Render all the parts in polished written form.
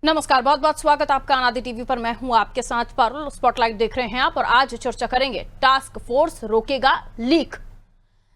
नमस्कार, बहुत बहुत स्वागत आपका अनादि टीवी पर। मैं हूं आपके साथ पारुल। स्पॉटलाइट देख रहे हैं आप और आज चर्चा करेंगे टास्क फोर्स रोकेगा लीक।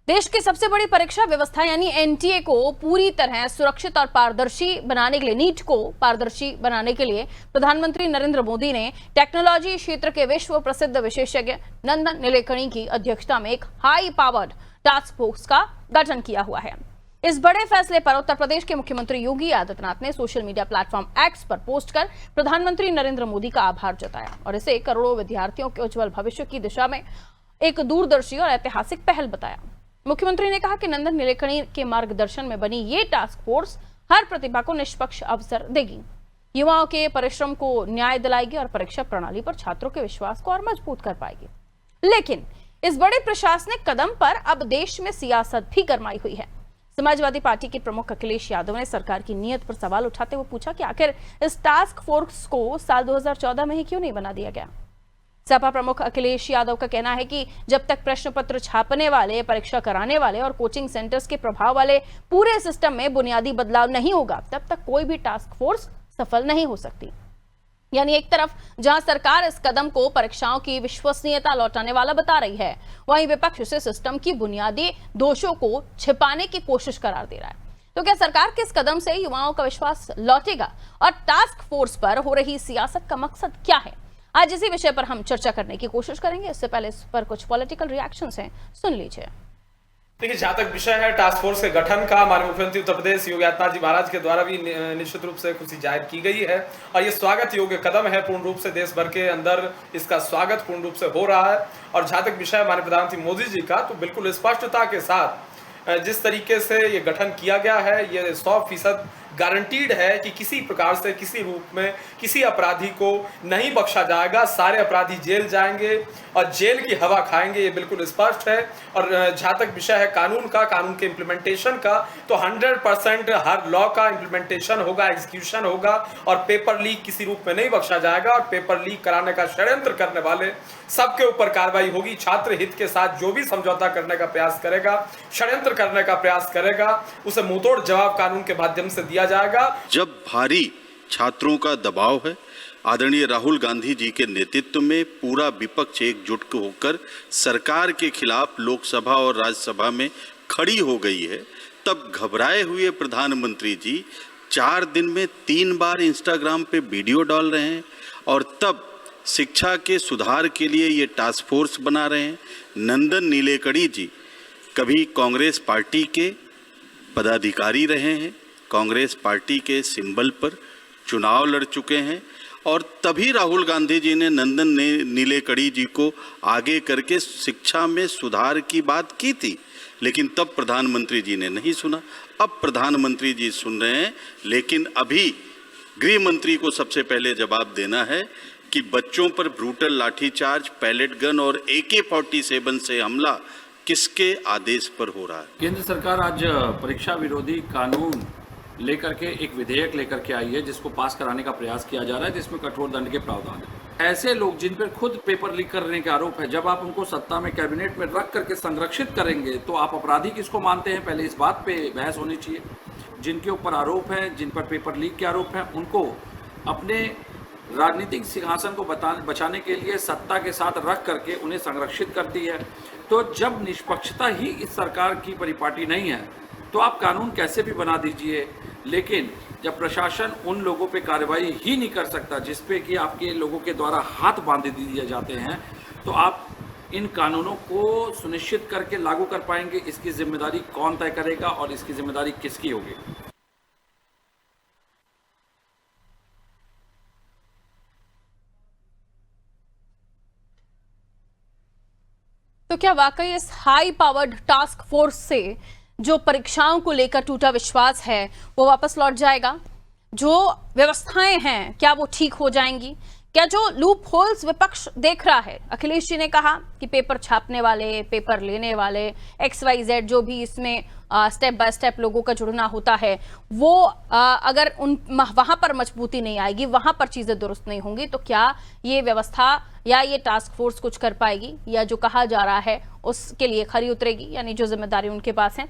देश की सबसे बड़ी परीक्षा व्यवस्था यानी एनटीए को पूरी तरह सुरक्षित और पारदर्शी बनाने के लिए, नीट को पारदर्शी बनाने के लिए प्रधानमंत्री नरेंद्र मोदी ने टेक्नोलॉजी क्षेत्र के विश्व प्रसिद्ध विशेषज्ञ नंदन नीलेकणी की अध्यक्षता में एक हाई पावर्ड टास्क फोर्स का गठन किया हुआ है। इस बड़े फैसले पर उत्तर प्रदेश के मुख्यमंत्री योगी आदित्यनाथ ने सोशल मीडिया प्लेटफॉर्म एक्स पर पोस्ट कर प्रधानमंत्री नरेंद्र मोदी का आभार जताया और इसे करोड़ों विद्यार्थियों के उज्जवल भविष्य की दिशा में एक दूरदर्शी और ऐतिहासिक पहल बताया। मुख्यमंत्री ने कहा कि नंदन नीलेकणी के मार्गदर्शन में बनी ये टास्क फोर्स हर प्रतिभा को निष्पक्ष अवसर देगी, युवाओं के परिश्रम को न्याय दिलाएगी और परीक्षा प्रणाली पर छात्रों के विश्वास को और मजबूत कर पाएगी। लेकिन इस बड़े प्रशासनिक कदम पर अब देश में सियासत भी गरमाई हुई है। समाजवादी पार्टी के प्रमुख अखिलेश यादव ने सरकार की नीयत पर सवाल उठाते हुए पूछा कि आखिर इस टास्क फोर्स को साल 2014 में ही क्यों नहीं बना दिया गया। सपा प्रमुख अखिलेश यादव का कहना है कि जब तक प्रश्न पत्र छापने वाले, परीक्षा कराने वाले और कोचिंग सेंटर्स के प्रभाव वाले पूरे सिस्टम में बुनियादी बदलाव नहीं होगा, तब तक कोई भी टास्क फोर्स सफल नहीं हो सकती। यानी एक तरफ जहां सरकार इस कदम को परीक्षाओं की विश्वसनीयता लौटाने वाला बता रही है, वहीं विपक्ष इसे सिस्टम की बुनियादी दोषों को छिपाने की कोशिश करार दे रहा है। तो क्या सरकार के इस कदम से युवाओं का विश्वास लौटेगा और टास्क फोर्स पर हो रही सियासत का मकसद क्या है? आज इसी विषय पर हम चर्चा करने की कोशिश करेंगे। इससे पहले इस पर कुछ पॉलिटिकल रिएक्शंस हैं, सुन लीजिए। देखिए, जहां तक विषय है टास्क फोर्स के गठन का, माननीय मुख्यमंत्री उत्तर प्रदेश योगी आदित्यनाथ जी महाराज के द्वारा भी निश्चित रूप से खुशी जाहिर की गई है और ये स्वागत योग्य कदम है। पूर्ण रूप से देश भर के अंदर इसका स्वागत पूर्ण रूप से हो रहा है। और जहां तक विषय माननीय प्रधानमंत्री मोदी जी का, तो बिल्कुल स्पष्टता के साथ जिस तरीके से ये गठन किया गया है, ये 100% गारंटीड है कि किसी प्रकार से, किसी रूप में किसी अपराधी को नहीं बख्शा जाएगा। सारे अपराधी जेल जाएंगे और जेल की हवा खाएंगे, ये बिल्कुल स्पष्ट है। और जहाँ तक विषय है कानून का, कानून के इम्प्लीमेंटेशन का, तो 100% हर लॉ का इम्प्लीमेंटेशन होगा, एग्जीक्यूशन होगा और पेपर लीक किसी रूप में नहीं बख्शा जाएगा। और पेपर लीक कराने का षड्यंत्र करने वाले सबके ऊपर कार्रवाई होगी। छात्र हित के साथ जो भी समझौता करने का प्रयास करेगा, षड्यंत्र करने का प्रयास करेगा, उसे मुंहतोड़ जवाब कानून के माध्यम से दिया जाएगा। जब भारी छात्रों का दबाव है, आदरणीय राहुल गांधी जी के नेतृत्व में पूरा विपक्ष एकजुट होकर सरकार के खिलाफ लोकसभा और राज्यसभा में खड़ी हो गई है, तब घबराए हुए प्रधानमंत्री जी 4 दिन में 3 बार इंस्टाग्राम पे वीडियो डाल रहे हैं और तब शिक्षा के सुधार के लिए ये टास्क फोर्स बना रहे हैं। नंदन नीलेकणी जी कभी कांग्रेस पार्टी के पदाधिकारी रहे हैं, कांग्रेस पार्टी के सिंबल पर चुनाव लड़ चुके हैं और तभी राहुल गांधी जी ने नंदन नीलेकणी जी को आगे करके शिक्षा में सुधार की बात की थी, लेकिन तब प्रधानमंत्री जी ने नहीं सुना। अब प्रधानमंत्री जी सुन रहे हैं, लेकिन अभी गृह मंत्री को सबसे पहले जवाब देना है कि बच्चों पर ब्रूटल लाठीचार्ज, पैलेट गन और AK-47 से हमला किसके आदेश पर हो रहा है? केंद्र सरकार आज परीक्षा विरोधी कानून लेकर के एक विधेयक लेकर के आई है, जिसको पास कराने का प्रयास किया जा रहा है, जिसमें कठोर दंड के प्रावधान है। ऐसे लोग जिन पर खुद पेपर लीक करने के आरोप है, जब आप उनको सत्ता में, कैबिनेट में रख करके संरक्षित करेंगे तो आप अपराधी किसको मानते हैं? पहले इस बात पे बहस होनी चाहिए। जिनके ऊपर आरोप है, जिन पर पेपर लीक के आरोप हैं, उनको अपने राजनीतिक सिंहासन को बचाने के लिए सत्ता के साथ रख करके उन्हें संरक्षित करती है। तो जब निष्पक्षता ही इस सरकार की परिपाटी नहीं है, तो आप कानून कैसे भी बना दीजिए, लेकिन जब प्रशासन उन लोगों पे कार्रवाई ही नहीं कर सकता जिस पे कि आपके लोगों के द्वारा हाथ बांध दिए जाते हैं, तो आप इन कानूनों को सुनिश्चित करके लागू कर पाएंगे? इसकी जिम्मेदारी कौन तय करेगा और इसकी जिम्मेदारी किसकी होगी? तो क्या वाकई इस हाई पावर्ड टास्क फोर्स से जो परीक्षाओं को लेकर टूटा विश्वास है वो वापस लौट जाएगा? जो व्यवस्थाएं हैं क्या वो ठीक हो जाएंगी? क्या जो लूप होल्स विपक्ष देख रहा है, अखिलेश जी ने कहा कि पेपर छापने वाले, पेपर लेने वाले, XYZ जो भी इसमें स्टेप बाय स्टेप लोगों का जुड़ना होता है, वो अगर वहां पर मजबूती नहीं आएगी, वहां पर चीजें दुरुस्त नहीं होंगी, तो क्या ये व्यवस्था या ये टास्क फोर्स कुछ कर पाएगी, या जो कहा जा रहा है उसके लिए खरी उतरेगी, यानी जो जिम्मेदारी उनके पास है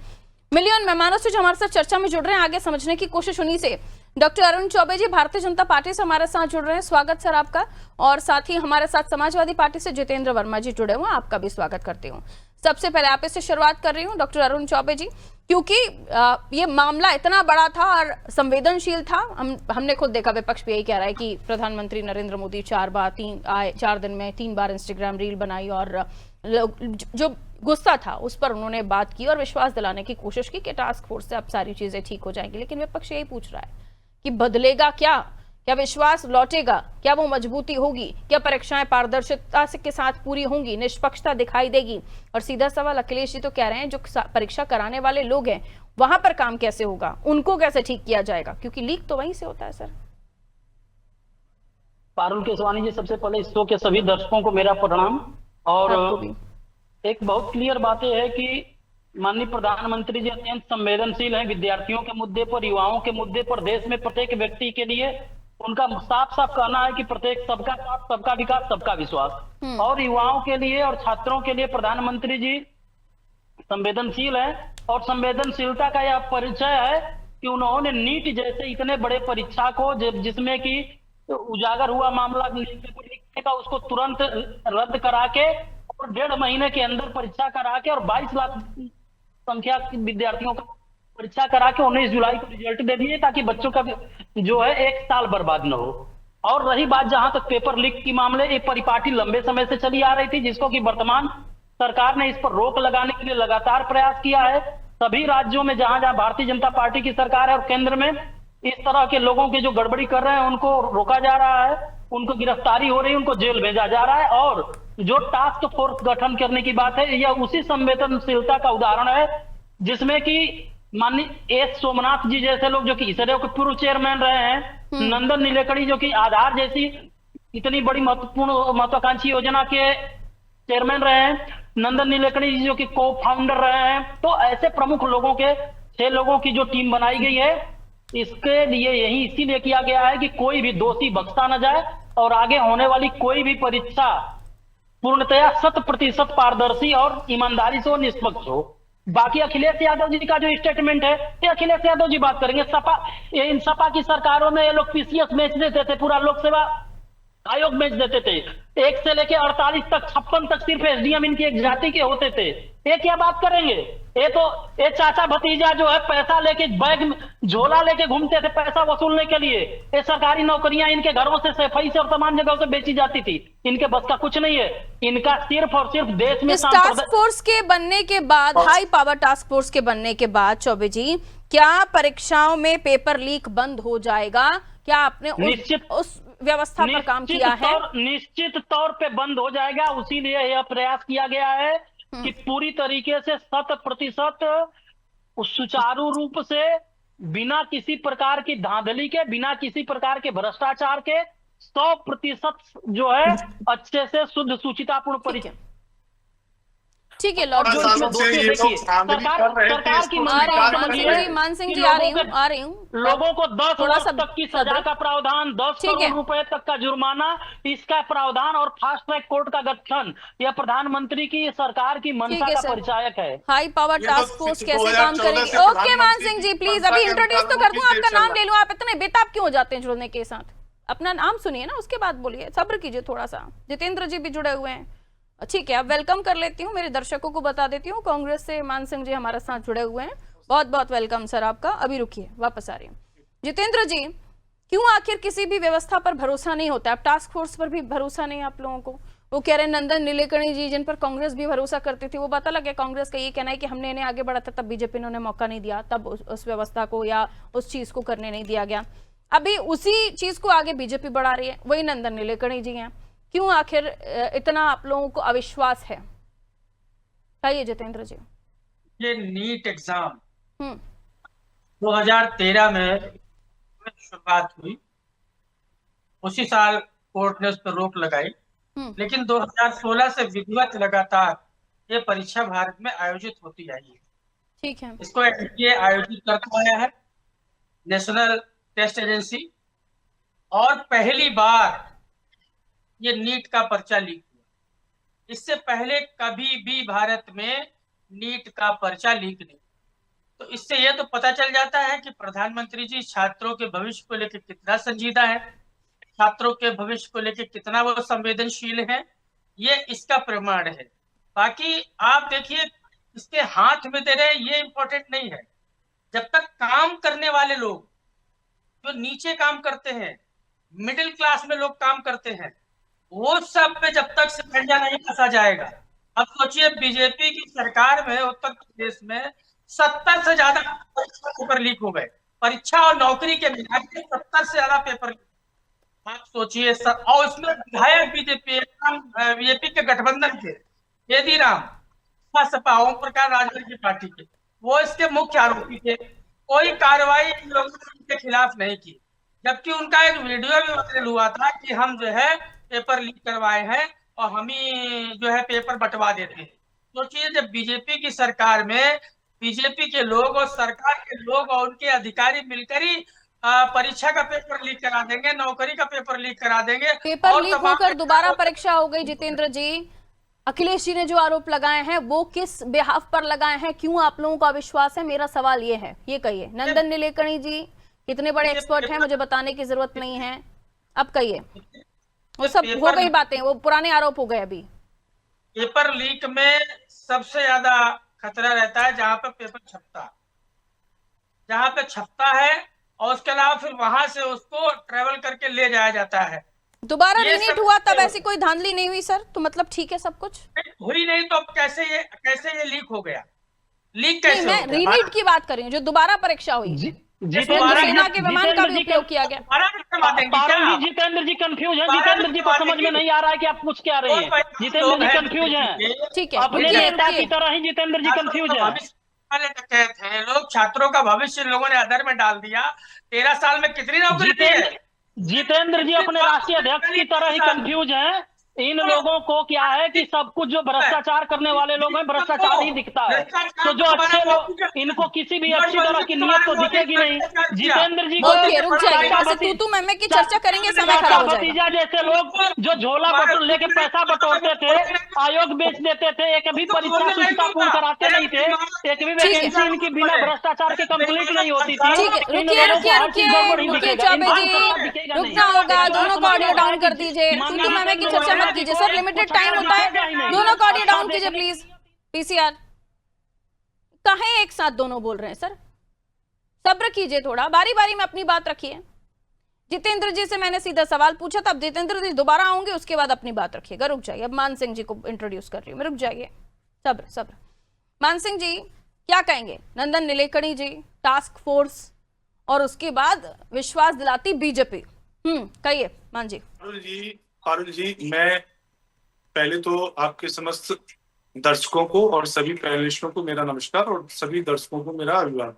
मिलियन मेहमानों से जो हमारे साथ चर्चा में जुड़ रहे हैं, आगे समझने की कोशिश उन्हीं से। डॉक्टर अरुण चौबे जी भारतीय जनता पार्टी से हमारे साथ जुड़ रहे हैं, स्वागत सर आपका। और साथ ही हमारे साथ समाजवादी पार्टी से जितेंद्र वर्मा जी जुड़े हुए हैं, आपका भी स्वागत करती हूँ। सबसे पहले आप इससे शुरुआत कर रही हूँ डॉक्टर अरुण चौबे जी, क्योंकि ये मामला इतना बड़ा था और संवेदनशील था। हमने खुद देखा, विपक्ष भी यही कह रहा है कि प्रधानमंत्री नरेंद्र मोदी 4 दिन में 3 बार इंस्टाग्राम रील बनाई और जो गुस्सा था उस पर उन्होंने बात की और विश्वास दिलाने की कोशिश की कि टास्क फोर्स से अब सारी चीजें ठीक हो जाएंगी। लेकिन विपक्ष यही पूछ रहा है कि बदलेगा क्या? क्या विश्वास लौटेगा? क्या वो मजबूती होगी? क्या परीक्षाएं पारदर्शिता के साथ पूरी होंगी? निष्पक्षता दिखाई देगी? और सीधा सवाल अखिलेश जी तो कह रहे हैं जो परीक्षा कराने वाले लोग हैं वहां पर काम कैसे होगा, उनको कैसे ठीक किया जाएगा, क्योंकि लीक तो वहीं से होता है। सर पारुल केसवानी जी, सबसे पहले इस शो के सभी दर्शकों को मेरा प्रणाम। और एक बहुत क्लियर बात यह है कि माननीय प्रधानमंत्री जी अत्यंत संवेदनशील हैं विद्यार्थियों के मुद्दे पर, युवाओं के मुद्दे पर। देश में प्रत्येक व्यक्ति के लिए उनका साफ साफ कहना है कि प्रत्येक सबका साथ, सबका विकास, सबका विश्वास। और युवाओं के लिए और छात्रों के लिए प्रधानमंत्री जी संवेदनशील है। और संवेदनशीलता का यह परिचय है कि उन्होंने नीट जैसे इतने बड़े परीक्षा को, जिसमें कि उजागर हुआ मामला लिखने का, उसको तुरंत रद्द करा के और 1.5 महीने के अंदर परीक्षा करा के और 22 लाख संख्या विद्यार्थियों का परीक्षा करा के 19 जुलाई को रिजल्ट दे दिए, ताकि बच्चों का जो है 1 साल बर्बाद न हो। और रही बात जहां तक पेपर लीक की मामले, एक परिपाटी लंबे समय से चली आ रही थी, जिसको कि वर्तमान सरकार ने इस पर रोक लगाने के लिए लगातार प्रयास किया है। सभी राज्यों में जहां जहां भारतीय जनता पार्टी की सरकार है और केंद्र में इस तरह के लोगों के जो गड़बड़ी कर रहे हैं उनको रोका जा रहा है, उनको गिरफ्तारी हो रही है, उनको जेल भेजा जा रहा है। और जो टास्क फोर्स गठन करने की बात है, यह उसी संवेदनशीलता का उदाहरण है जिसमें कि माननीय एस सोमनाथ जी जैसे लोग, जो कि इसरो के पूर्व चेयरमैन रहे हैं, नंदन नीलेकणी जो कि आधार जैसी इतनी बड़ी महत्वाकांक्षी योजना के चेयरमैन रहे हैं, नंदन नीलेकणी जी जो कि को फाउंडर रहे हैं। तो ऐसे प्रमुख लोगों के 6 लोगों की जो टीम बनाई गई है, इसके लिए यही इसीलिए किया गया है कि कोई भी दोषी बख्शा न जाए और आगे होने वाली कोई भी परीक्षा पूर्णतया 100% पारदर्शी और ईमानदारी से निष्पक्ष हो। बाकी अखिलेश यादव जी का जो स्टेटमेंट है, ये अखिलेश यादव जी बात करेंगे। इन सपा की सरकारों में ये लोग पीसीएस बेच देते थे, पूरा लोक सेवा आयोग बेच देते थे। 1 से लेके 48 तक, 56 तक सिर्फ एसडीएम इनकी एक जाति के होते थे। ये क्या बात करेंगे? ये चाचा भतीजा जो है पैसा लेके बैग में झोला लेके घूमते थे पैसा वसूलने के लिए। ये सरकारी नौकरियां इनके घरों से, सफाई से और तमाम जगहों से बेची जाती थी। इनके बस का कुछ नहीं है। इनका सिर्फ और सिर्फ देश में टास्क फोर्स के बनने के बाद, हाई पावर टास्क फोर्स के बनने के बाद चौबे जी, क्या परीक्षाओं में पेपर लीक बंद हो जाएगा? क्या आपने उस व्यवस्था पर काम किया है? निश्चित तौर पे बंद हो जाएगा। उसी लिए यह प्रयास किया गया है कि पूरी तरीके से 100% सुचारू रूप से, बिना किसी प्रकार की धांधली के, बिना किसी प्रकार के भ्रष्टाचार के 100% जो है अच्छे से शुद्ध सूचितापूर्ण परीक्षा। ठीक है लॉर्ड सरकार की मान सिंह जी आ रही हूँ। लोगों को 10 वर्ष तक की सजा का प्रावधान, 10 करोड़ रुपए तक का जुर्माना, इसका प्रावधान और फास्ट ट्रैक कोर्ट का गठन, यह प्रधानमंत्री की सरकार की मंशा का परिचायक है। हाई पावर टास्क फोर्स कैसे काम करेगी? ओके मान सिंह जी प्लीज अभी इंट्रोड्यूस तो कर दूं, आपका नाम ले लूं। आप इतने बेताब क्यों हो जाते हैं जुड़ने के साथ? अपना नाम सुनिए ना, उसके बाद बोलिए, सब्र कीजिए थोड़ा सा। जितेंद्र जी भी जुड़े हुए हैं, ठीक है अब वेलकम कर लेती हूँ। मेरे दर्शकों को बता देती हूँ, कांग्रेस से मान सिंह जी हमारे साथ जुड़े हुए हैं। बहुत बहुत वेलकम सर आपका। अभी रुकिए, वापस आ रही हूँ। जितेंद्र जी, क्यों आखिर किसी भी व्यवस्था पर भरोसा नहीं होता? अब टास्क फोर्स पर भी भरोसा नहीं आप लोगों को। वो कह रहे हैं नंदन नीलेकणी जी जिन पर कांग्रेस भी भरोसा करती थी, वो पता लगे कांग्रेस का ये कहना है कि हमने इन्हें आगे बढ़ा था, तब बीजेपी ने उन्हें मौका नहीं दिया, तब उस व्यवस्था को या उस चीज को करने नहीं दिया गया। अभी उसी चीज को आगे बीजेपी बढ़ा रही है, वही नंदन नीलेकणी जी हैं। क्यों आखिर इतना आप लोगों को अविश्वास है? बताइए जितेंद्र जी। ये नीट एग्जाम 2013 में शुरुआत हुई, उसी साल कोर्ट ने उस पर रोक लगाई, लेकिन 2016 से विधिवत लगातार ये परीक्षा भारत में आयोजित होती आई है। ठीक है, इसको एनटीए आयोजित करता आया है, नेशनल टेस्ट एजेंसी, और पहली बार ये नीट का पर्चा लीक हुआ। इससे पहले कभी भी भारत में नीट का पर्चा लीक नहीं। तो इससे यह तो पता चल जाता है कि प्रधानमंत्री जी छात्रों के भविष्य को लेकर कितना संजीदा है, छात्रों के भविष्य को लेकर कितना वो संवेदनशील है, ये इसका प्रमाण है। बाकी आप देखिए, इसके हाथ में दे रहे ये इंपॉर्टेंट नहीं है। जब तक काम करने वाले लोग जो नीचे काम करते हैं, मिडिल क्लास में लोग काम करते हैं, वो सब पे जब तक शिकंजा नहीं कसा जाएगा। अब सोचिए, बीजेपी की सरकार में उत्तर प्रदेश में 70 से ज्यादा पेपर लीक हो गए, परीक्षा और नौकरी के मिला के 70 से ज्यादा पेपर। आप सोचिए सर, और उसमें विधायक बीजेपी के गठबंधन के बेदीराम, सपा ओम प्रकाश राजभर की पार्टी के, वो इसके मुख्य आरोपी थे। कोई कार्रवाई इन लोगों ने उनके खिलाफ नहीं की, जबकि उनका एक वीडियो भी वायरल हुआ था कि हम जो है पेपर लीक करवाए हैं और हम ही जो है पेपर बंटवा देते हैं। सोचिए, जब बीजेपी की सरकार में बीजेपी के लोग और सरकार के लोग और उनके अधिकारी मिलकर ही परीक्षा का पेपर लीक करा देंगे, नौकरी का पेपर लीक करा देंगे, पेपर लीक होकर दोबारा परीक्षा हो गई। जितेंद्र जी, अखिलेश जी ने जो आरोप लगाए हैं वो किस बेहाफ पर लगाए हैं, क्यों आप लोगों का विश्वास है? मेरा सवाल ये है, ये कहिए। नंदन नीलेकणी जी कितने बड़े एक्सपर्ट हैं, मुझे बताने की जरूरत नहीं है, अब कहिए। वो सब हो गई बातें, वो पुराने आरोप हो गए। अभी पेपर लीक में सबसे ज्यादा खतरा रहता है जहां पे पेपर छपता है और उसके अलावा फिर वहां से उसको ट्रेवल करके ले जाया जाता है। दोबारा रीनीट हुआ तब ऐसी कोई धांधली नहीं हुई सर? तो मतलब ठीक है सब कुछ हुई नहीं तो कैसे ये लीक हो गया? लीक कैसे? मैं रीनीट की बात कर रही हूँ, जो दोबारा परीक्षा हुई, सेना के विमान का भी उपयोग किया गया। जितेंद्र जी कंफ्यूज है, जितेंद्र जी को समझ में नहीं आ रहा है कि आप कुछ क्या रहे हैं। जितेंद्र जी कंफ्यूज हैं, ठीक है, अपने नेता की तरह ही जितेंद्र जी कंफ्यूज है। वाले डकैत हैं लोग, छात्रों का भविष्य लोगों ने अधर में डाल दिया। 13 साल में कितनी नौकरी दी है? जितेंद्र जी अपने राष्ट्रीय अध्यक्ष की तरह ही कंफ्यूज हैं। इन लोगों को क्या है कि सब कुछ जो भ्रष्टाचार करने वाले लोग हैं, भ्रष्टाचार ही दिखता है। तो जो अच्छे लोग, इनको किसी भी अच्छी तरह की नीयत तो दिखेगी नहीं। जितेंद्र जी को रुक जाइए, वैसे तू मैं की चर्चा करेंगे, समय खराब हो जाएगा। भतीजा जैसे लोग जो झोला बटोर लेके पैसा बटोरते थे, आयोग बेच देते थे, एक भी परीक्षा सूचना पूर्ण कराते नहीं थे, एक भी वैकेंसी इनकी बिना भ्रष्टाचार के कंप्लीट नहीं होती थी। रुकिए चौबे जी, रुकना होगा। दोनों को ऑडियो डाउन कर दीजिए, तू मैं की चर्चा मत कीजिए सर, लिमिटेड टाइम होता है। दोनों को ऑडियो डाउन कीजिए प्लीज। पीसीआर कहें एक साथ दोनों बोल रहे हैं सर, सब्र कीजिए थोड़ा, बारी बारी में अपनी बात रखिए। जितेंद्र जी से मैंने सीधा सवाल पूछा था, अब जितेंद्र जी दोबारा आऊंगे, उसके बाद अपनी बात रखिएगा। रुक जाइए, अब मान सिंह जी को इंट्रोड्यूस कर रही हूँ मैं, रुक जाइए, सब्र। मान सिंह जी क्या कहेंगे? नंदन नीलेकणी जी, टास्क फोर्स और उसके बाद विश्वास दिलाती बीजेपी, कहिए मान जी। पारुल जी, मैं पहले तो आपके समस्त दर्शकों को और सभी पैनलिस्टों को मेरा नमस्कार और सभी दर्शकों को मेरा अभिवादन।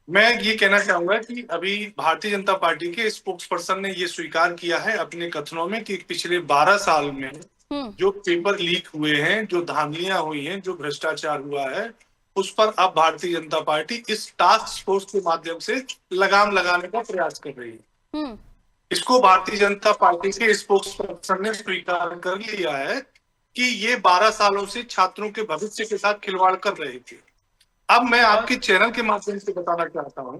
मैं ये कहना चाहूंगा कि अभी भारतीय जनता पार्टी के स्पोक्स पर्सन ने ये स्वीकार किया है अपने कथनों में कि पिछले 12 साल में जो पेपर लीक हुए हैं, जो धांधलियां हुई हैं, जो भ्रष्टाचार हुआ है, उस पर अब भारतीय जनता पार्टी इस टास्क फोर्स के माध्यम से लगाम लगाने का प्रयास कर रही है। इसको भारतीय जनता पार्टी के स्पोक्स पर्सन ने स्वीकार कर लिया है कि ये 12 सालों से छात्रों के भविष्य के साथ खिलवाड़ कर रहे थे। अब मैं आपके चैनल के माध्यम से बताना चाहता हूं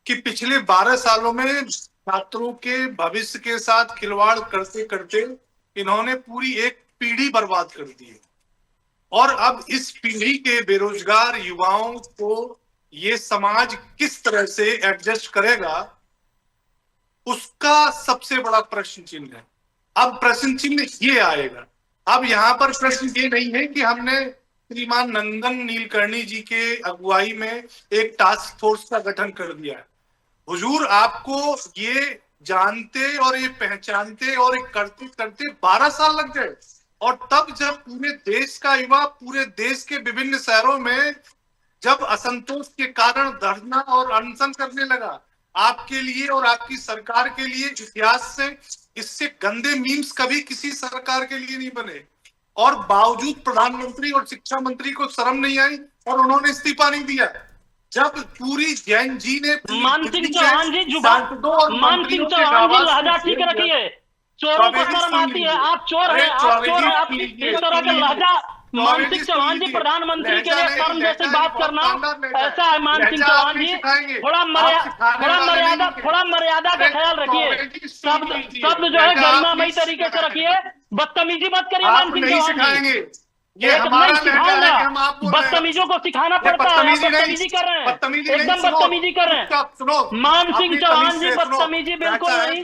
कि पिछले 12 सालों में छात्रों के भविष्य के साथ खिलवाड़ करते करते इन्होंने पूरी एक पीढ़ी बर्बाद कर दी है। और अब इस पीढ़ी के बेरोजगार युवाओं को ये समाज किस तरह से एडजस्ट करेगा, उसका सबसे बड़ा प्रश्न चिन्ह है। अब प्रश्न चिन्ह ये आएगा, अब यहाँ पर प्रश्न ये नहीं है कि हमने श्रीमान नंदन नीलकर्णी जी के अगुवाई में एक टास्क फोर्स का गठन कर दिया है। हुजूर, आपको ये जानते और ये पहचानते और ये करते करते 12 साल लग गए। और तब जब पूरे देश का युवा पूरे देश के विभिन्न शहरों में जब असंतोष के कारण धरना और अनशन करने लगा, आपके लिए और आपकी सरकार के लिए इतिहास से इससे गंदे मीम्स कभी किसी सरकार के लिए नहीं बने, और बावजूद प्रधानमंत्री और शिक्षा मंत्री को शर्म नहीं आई और उन्होंने इस्तीफा नहीं दिया। जब पूरी जैन जी ने मानसिंह चौहान जी लहजा ठीक रखिए, चोरों को शर्म आती है। आप चोर हैं, आप इस तरह का लहजा मान सिंह चौहान जी प्रधानमंत्री के लिए शर्म जैसी बात करना ऐसा है। मान सिंह चौहान जी थोड़ा मर्यादा का ख्याल रखिए, शब्द जो है गरिमामयी तरीके से रखिए, बदतमीजी मत करिए। मान सिंह चौहान जी ये हमारा लहजा है कि हम आपको बदतमीजों को सिखाना पड़ता है, बदतमीजी कर रहे हैं, एकदम बदतमीजी कर रहे हैं। मान सिंह चौहान जी बदतमीजी बिल्कुल नहीं,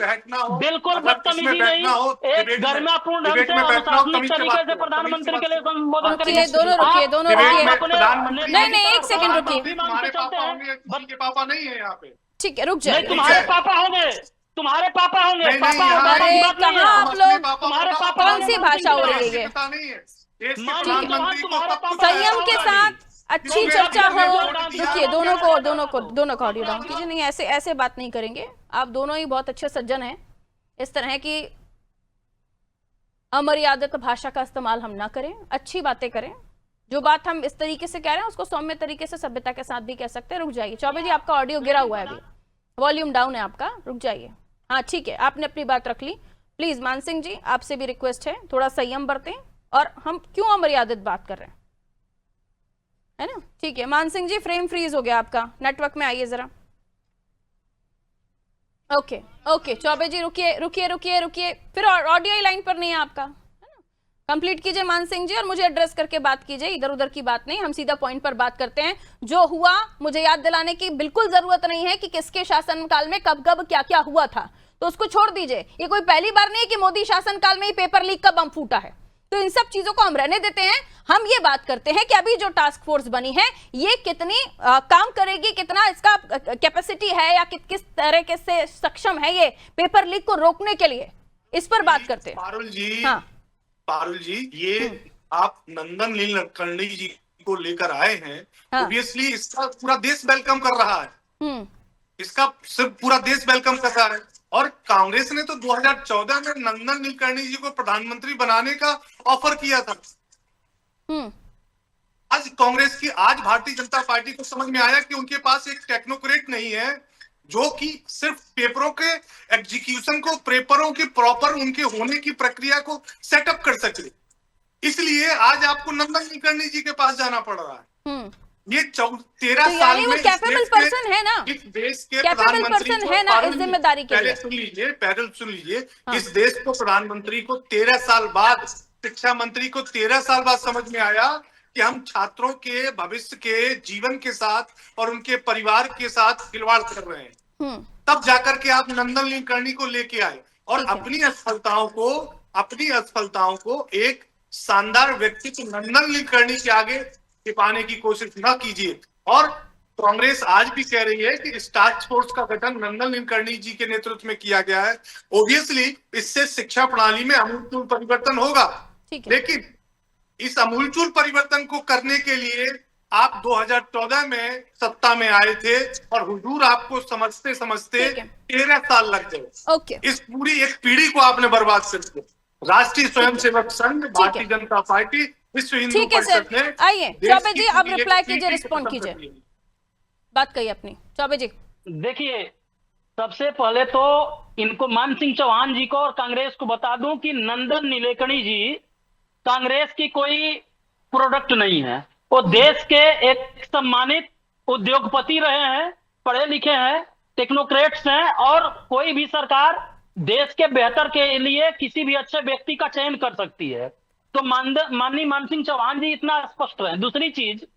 बिल्कुल बदतमीजी नहीं, एक गरिमापूर्ण ढंग से अनुशासनिक तरीके से प्रधानमंत्री के लिए संबोधन करिए। दोनों रुकिए, नहीं एक सेकंड रुकिए, पापा नहीं है यहाँ पे, ठीक है रुक जाइए। तुम्हारे पापा होंगे, तुम्हारे पापा होंगे, अरे कहाँ आप लोग, तुम्हारे पापा कौन सी भाषा हो रही है ये? संयम के साथ अच्छी चर्चा हो। रुकिए, दोनों को ऑडियो डाउन कीजिए। नहीं, ऐसे बात नहीं करेंगे। आप दोनों ही बहुत अच्छे सज्जन हैं, इस तरह की अमर्यादित भाषा का इस्तेमाल हम ना करें, अच्छी बातें करें। जो बात हम इस तरीके से कह रहे हैं उसको सौम्य तरीके से सभ्यता के साथ भी कह सकते हैं। रुक जाइए चौबे जी, आपका ऑडियो गिरा हुआ है, अभी वॉल्यूम डाउन है आपका, रुक जाइए। हाँ ठीक है, आपने अपनी बात रख ली। प्लीज मान सिंह जी, आपसे भी रिक्वेस्ट है थोड़ा संयम बरतें। और हम क्यों अमर्यादित बात कर रहे हैं, है ना? ठीक है मान सिंह जी, फ्रेम फ्रीज हो गया आपका, नेटवर्क में आइए जरा। ओके चौबे जी रुकिए, फिर ऑडियो लाइन पर नहीं है आपका, है ना? कंप्लीट कीजिए मान सिंह जी, और मुझे एड्रेस करके बात कीजिए, इधर उधर की बात नहीं, हम सीधा पॉइंट पर बात करते हैं। जो हुआ मुझे याद दिलाने की बिल्कुल जरूरत नहीं है कि किसके शासनकाल में कब क्या क्या हुआ था, तो उसको छोड़ दीजिए। ये कोई पहली बार नहीं है कि मोदी शासनकाल में ही पेपर लीक का बम फूटा है, तो इन सब चीजों को हम रहने देते हैं। हम ये बात करते हैं कि अभी जो टास्क फोर्स बनी है ये कितनी काम करेगी, कितना इसका कैपेसिटी है, या किस तरह से सक्षम है ये पेपर लीक को रोकने के लिए, इस पर बात करते हैं। पारुल जी ये आप नंदन नीलेकणी जी को लेकर आए हैं, ऑब्वियसली इसका पूरा देश वेलकम कर रहा है, इसका सिर्फ पूरा देश वेलकम कर रहा है। और कांग्रेस ने तो 2014 में नंदन नीलेकणी जी को प्रधानमंत्री बनाने का ऑफर किया था। आज भारतीय जनता पार्टी को समझ में आया कि उनके पास एक टेक्नोक्रेट नहीं है जो कि सिर्फ पेपरों के एग्जीक्यूशन को, पेपरों की प्रॉपर उनके होने की प्रक्रिया को सेटअप कर सके, इसलिए आज आपको नंदन नीलेकणी जी के पास जाना पड़ रहा है। ये 13 साल में कैपेबल पर्सन है ना, इस देश के कैपेबल पर्सन है ना इस जिम्मेदारी के लिए। पहले सुन लीजिए, इस देश को प्रधानमंत्री को 13 साल बाद, शिक्षा मंत्री को 13 साल बाद समझ में आया कि हम छात्रों के भविष्य के जीवन के साथ और उनके परिवार के साथ खिलवाड़ कर रहे हैं। तब जाकर के आप नंदन नीलेकणी को लेके आए और अपनी असफलताओं को एक शानदार व्यक्तित्व नंदन नीलेकणी के आगे छिपाने की कोशिश न कीजिए। और कांग्रेस आज भी कह रही है कि इस टास्क फोर्स का गठन नंदन नीलेकणी जी के नेतृत्व में किया गया है। ऑब्वियसली इससे शिक्षा प्रणाली में आमूलचूल परिवर्तन होगा, लेकिन इस आमूलचूल परिवर्तन को करने के लिए आप 2014 में सत्ता में आए थे और हुजूर आपको समझते 13 साल लग गए। इस पूरी एक पीढ़ी को आपने बर्बाद कर दिया। राष्ट्रीय स्वयंसेवक संघ, भारतीय जनता पार्टी, विश्व हिंदू परिषद ने, आइए चौबे जी आप रिप्लाई कीजिए, रिस्पॉन्ड कीजिए, बात कही अपनी। चौबे जी देखिए, सबसे पहले तो इनको मान सिंह चौहान जी को और कांग्रेस को बता दूं कि नंदन नीलेकणी जी कांग्रेस की कोई प्रोडक्ट नहीं है। वो देश के एक सम्मानित उद्योगपति रहे हैं, पढ़े लिखे हैं, टेक्नोक्रेट्स हैं, और कोई भी सरकार देश के बेहतर के लिए किसी भी अच्छे व्यक्ति का चयन कर सकती है। तो माननीय मान सिंह चौहान जी इतना स्पष्ट है। दूसरी चीज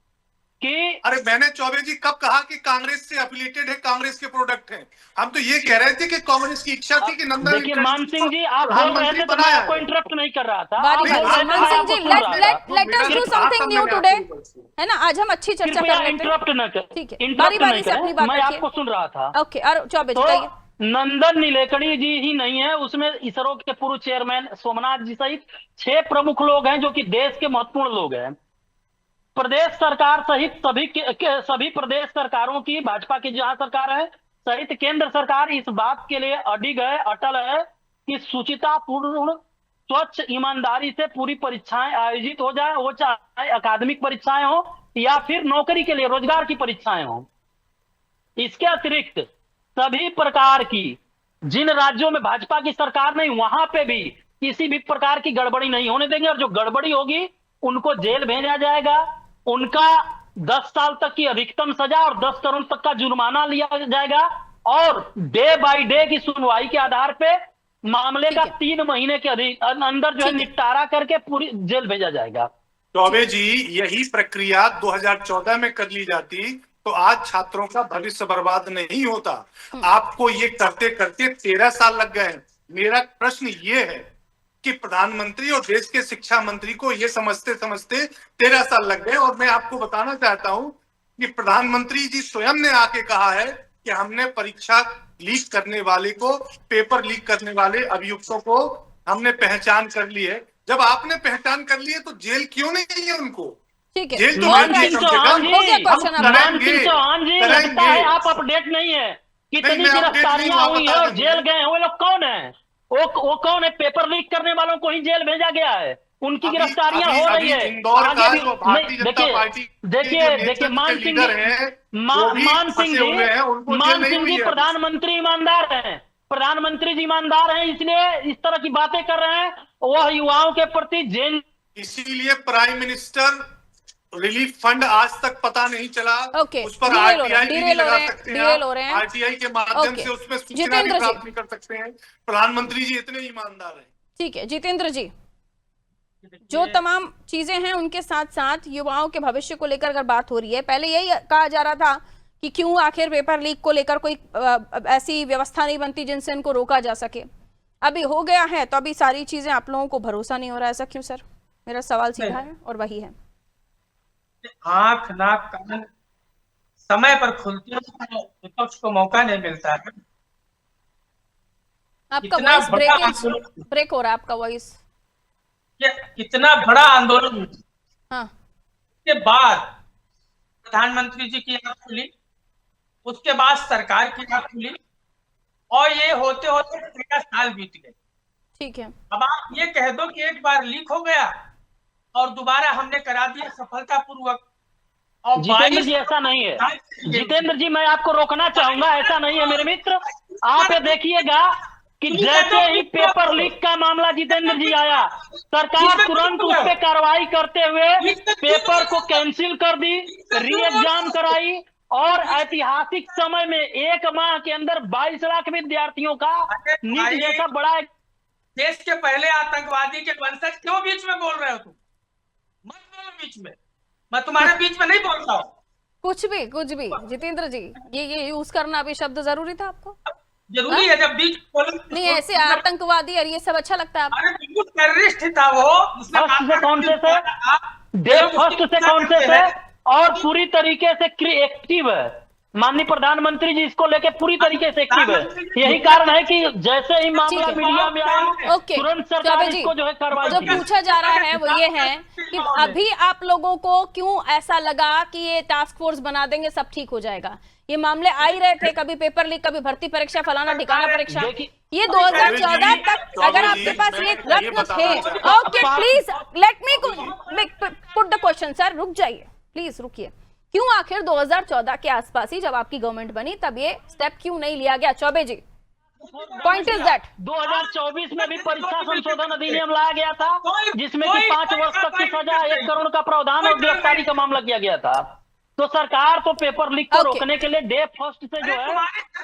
कि अरे मैंने चौबे जी कब कहा कि कांग्रेस से एफिलिएटेड है, कांग्रेस के प्रोडक्ट हैं? हम तो ये कह रहे थे कि कांग्रेस की इच्छा थी कि नंदन देखिए मान सिंह जी आप बोल रहे थे तो मैं आपको इंटरप्ट नहीं कर रहा था। Maan Singh ji let us do something new today, है ना? आज हम अच्छी चर्चा कर रहे थे। इंटरप्ट न कर, ठीक है, बारी-बारी से अपनी बात मैं आपको सुन रहा था। ओके, और चौबे जी कहिए। नंदन नीलेकणी जी ही नहीं है, उसमें इसरो के पूर्व चेयरमैन सोमनाथ जी सहित 6 प्रमुख लोग हैं जो कि देश के महत्वपूर्ण लोग हैं। प्रदेश सरकार सहित सभी प्रदेश सरकारों की, भाजपा की जहां सरकार है सहित केंद्र सरकार इस बात के लिए अडिग है, अटल है कि शुचितापूर्ण, स्वच्छ, ईमानदारी से पूरी परीक्षाएं आयोजित हो जाए, वो चाहे अकादमिक परीक्षाएं हो या फिर नौकरी के लिए रोजगार की परीक्षाएं हो। इसके अतिरिक्त सभी प्रकार की, जिन राज्यों में भाजपा की सरकार नहीं, वहां पे भी किसी भी प्रकार की गड़बड़ी नहीं होने देंगे, और जो गड़बड़ी होगी उनको जेल भेजा जाएगा, उनका 10 साल तक की अधिकतम सजा और 10 करोड़ तक का जुर्माना लिया जाएगा और डे बाय डे की सुनवाई के आधार पे मामले का 3 महीने के अंदर जो है निपटारा करके पूरी जेल भेजा जाएगा। चौबे जी, यही प्रक्रिया 2014 में कर ली जाती तो आज छात्रों का भविष्य बर्बाद नहीं होता। आपको ये करते करते 13 साल लग गए। मेरा प्रश्न ये है कि प्रधानमंत्री और देश के शिक्षा मंत्री को ये समझते समझते 13 साल लग गए। और मैं आपको बताना चाहता हूं कि प्रधानमंत्री जी स्वयं ने आके कहा है कि हमने परीक्षा लीक करने वाले को, पेपर लीक करने वाले अभियुक्तों को हमने पहचान कर ली है। जब आपने पहचान कर ली है तो जेल क्यों नहीं है उनको? ठीक है, जेल तो चौहान जी लगता है आप अपडेट नहीं है। कितनी गिरफ्तारियां हुई है और जेल गए वो लोग कौन है? वो कौन है? पेपर लीक करने वालों को ही जेल भेजा गया है, उनकी गिरफ्तारियां हो रही है। देखिए मान सिंह जी प्रधानमंत्री ईमानदार हैं, प्रधानमंत्री जी ईमानदार हैं, इसलिए इस तरह की बातें कर रहे हैं। वह युवाओं के प्रति जेल, इसीलिए प्राइम मिनिस्टर रिलीफ फंड आज तक पता नहीं चला। उस पर आरटीआई भी लगा सकते हैं, आरटीआई के माध्यम से उसमें सूचना भी प्राप्त कर सकते हैं। प्रधानमंत्री जी इतने ईमानदार हैं। ठीक है जितेंद्र जी, जो तमाम चीजें हैं उनके साथ साथ युवाओं के भविष्य को लेकर अगर बात हो रही है, पहले यही कहा जा रहा था कि क्यों आखिर पेपर लीक को लेकर कोई ऐसी व्यवस्था नहीं बनती जिनसे इनको रोका जा सके। अभी हो गया है तो अभी सारी चीजें आप लोगों को भरोसा नहीं हो रहा, ऐसा क्यों सर? मेरा सवाल सीधा है और वही है। आंख नाक कान समय पर खुलती है तो विपक्ष को मौका नहीं मिलता है। आपका वॉइस ब्रेक हो रहा है, आपका वॉइस। कितना बड़ा आंदोलन हाँ। के बाद प्रधानमंत्री जी की आंख खुली, उसके बाद सरकार की आंख खुली और ये होते होते 13 साल बीत गए। ठीक है, अब आप ये कह दो कि एक बार लीक हो गया और दोबारा हमने करा दिया सफलतापूर्वक। और जितेंद्र जी ऐसा नहीं है, जितेंद्र जी मैं आपको रोकना चाहूंगा, ऐसा नहीं है मेरे मित्र। आप देखिएगा कि जैसे ही पेपर लीक का मामला जितेंद्र जी आया, सरकार तुरंत उस पर कार्रवाई करते हुए पेपर को कैंसिल कर दी, री एग्जाम कराई और ऐतिहासिक समय में 1 माह के अंदर 22 लाख विद्यार्थियों का नीट जैसा बड़ा देश के पहले आतंकवादी के वंशज क्यों बीच में बोल रहे हो? तुम मत बोलो बीच में, मैं तुम्हारे बीच में नहीं बोलता हूँ। कुछ भी जितेंद्र जी, ये यूज करना अभी शब्द जरूरी था आपको? जरूरी है जब बीच नहीं, ऐसे आतंकवादी और ये सब अच्छा लगता है आपको? अरे बिल्कुल टेररिस्ट था वो। फर्स्ट से कौन से और पूरी तरीके से एक्टिव है। माननीय प्रधानमंत्री जी इसको लेके पूरी तरीके से एक्टिव है। यही कारण है कि जैसे ही मामला मीडिया में आया तुरंत सरकार इसको जो है कार्रवाई। जो पूछा जा रहा है वो ये है कि अभी आप लोगों को क्यों ऐसा लगा कि ये टास्क फोर्स बना देंगे सब ठीक हो जाएगा? ये मामले आ ही रहे थे, कभी पेपर लीक, कभी भर्ती परीक्षा, फलाना ठिकाना परीक्षा। ये 2014 तक अगर आपके पास ये रत्न थे। Okay please let me put the question sir, रुक जाइए प्लीज, रुकिए। क्यों आखिर 2014 के आसपास ही जब आपकी गवर्नमेंट बनी तब ये स्टेप क्यों नहीं लिया गया? चौबे जी, पॉइंट इज दैट 2024 में भी परीक्षा संशोधन अधिनियम लाया गया था जिसमें कि 5 वर्ष तक की सजा, 1 करोड़ का प्रावधान और गिरफ्तारी का मामला किया गया था। तो सरकार तो पेपर लीक को रोकने के लिए डे फर्स्ट से जो है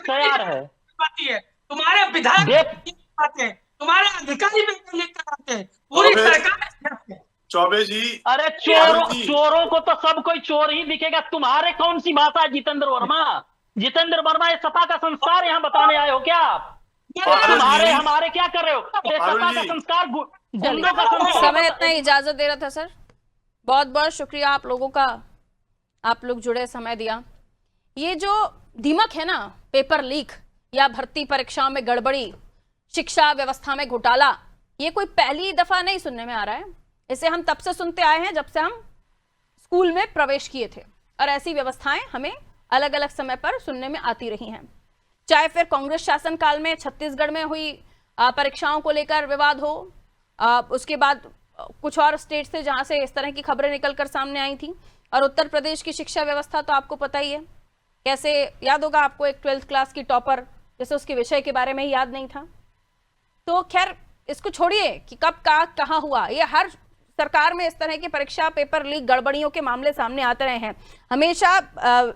तैयार है। तुम्हारे विधायक, तुम्हारे अधिकारी पेपर लीक कराते हैं, पूरी सरकार। चौबे जी, अरे चोरों को तो सब कोई चोर ही दिखेगा। तुम्हारे कौन सी भाषा है जितेंद्र वर्मा? जितेंद्र वर्मा ये सपा का संस्कार यहाँ बताने आए हो क्या आप? हमारे क्या कर रहे हो? सपा का संस्कार, गुंडों का संस्कार। समय इतना इजाजत दे रहा था सर, बहुत बहुत शुक्रिया आप लोगों का, आप लोग जुड़े, समय दिया। ये जो धीमक है ना, पेपर लीक या भर्ती परीक्षाओं में गड़बड़ी, शिक्षा व्यवस्था में घोटाला, ये कोई पहली दफा नहीं सुनने में आ रहा है। इसे हम तब से सुनते आए हैं जब से हम स्कूल में प्रवेश किए थे, और ऐसी व्यवस्थाएं हमें अलग अलग समय पर सुनने में आती रही हैं। चाहे फिर कांग्रेस शासनकाल में छत्तीसगढ़ में हुई परीक्षाओं को लेकर विवाद हो, उसके बाद कुछ और स्टेट से जहां से इस तरह की खबरें निकलकर सामने आई थी, और उत्तर प्रदेश की शिक्षा व्यवस्था तो आपको पता ही है कैसे। याद होगा आपको एक 12th क्लास की टॉपर, जैसे उसके विषय के बारे में ही याद नहीं था। तो खैर इसको छोड़िए कि कब कहाँ हुआ, ये हर सरकार में इस तरह की परीक्षा पेपर लीक गड़बड़ियों के मामले सामने आते रहे हैं। हमेशा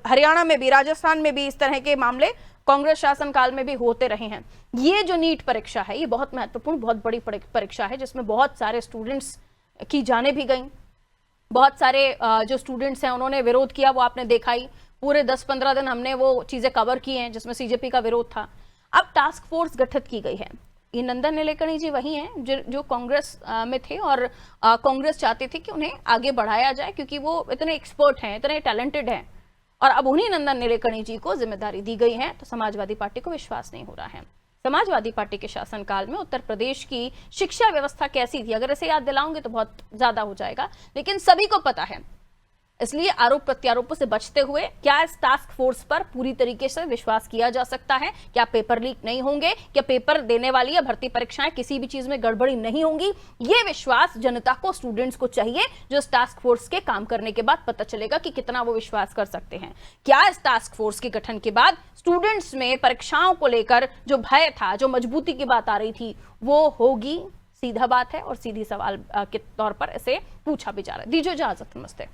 हरियाणा में भी, राजस्थान में भी इस तरह के मामले कांग्रेस शासनकाल में भी होते रहे हैं। ये जो नीट परीक्षा है, ये बहुत महत्वपूर्ण, बहुत बड़ी परीक्षा है, जिसमें बहुत सारे स्टूडेंट्स की जानें भी गई। बहुत सारे जो स्टूडेंट्स हैं उन्होंने विरोध किया, वो आपने देखा ही। पूरे 10-15 दिन हमने वो चीजें कवर की हैं जिसमें सीजेपी का विरोध था। अब टास्क फोर्स गठित की गई है। ये नंदन नीलेकणी जी वही हैं जो कांग्रेस में थे और कांग्रेस चाहती थी कि उन्हें आगे बढ़ाया जाए, क्योंकि वो इतने एक्सपर्ट हैं, इतने टैलेंटेड हैं, और अब उन्हीं नंदन नीलेकणी जी को जिम्मेदारी दी गई है। तो समाजवादी पार्टी को विश्वास नहीं हो रहा है। समाजवादी पार्टी के शासनकाल में उत्तर प्रदेश की शिक्षा व्यवस्था कैसी थी, अगर इसे याद दिलाऊंगे तो बहुत ज्यादा हो जाएगा, लेकिन सभी को पता है। इसलिए आरोप प्रत्यारोपों से बचते हुए क्या इस टास्क फोर्स पर पूरी तरीके से विश्वास किया जा सकता है? क्या पेपर लीक नहीं होंगे? क्या पेपर देने वाली या भर्ती परीक्षाएं किसी भी चीज में गड़बड़ी नहीं होंगी? ये विश्वास जनता को, स्टूडेंट्स को चाहिए, जो इस टास्क फोर्स के काम करने के बाद पता चलेगा कि कितना वो विश्वास कर सकते हैं। क्या इस टास्क फोर्स के गठन के बाद स्टूडेंट्स में परीक्षाओं को लेकर जो भय था, जो मजबूती की बात आ रही थी, वो होगी? सीधा बात है और सीधी सवाल के तौर पर इसे पूछा भी जा रहा है। दीजिए इजाजत, नमस्ते।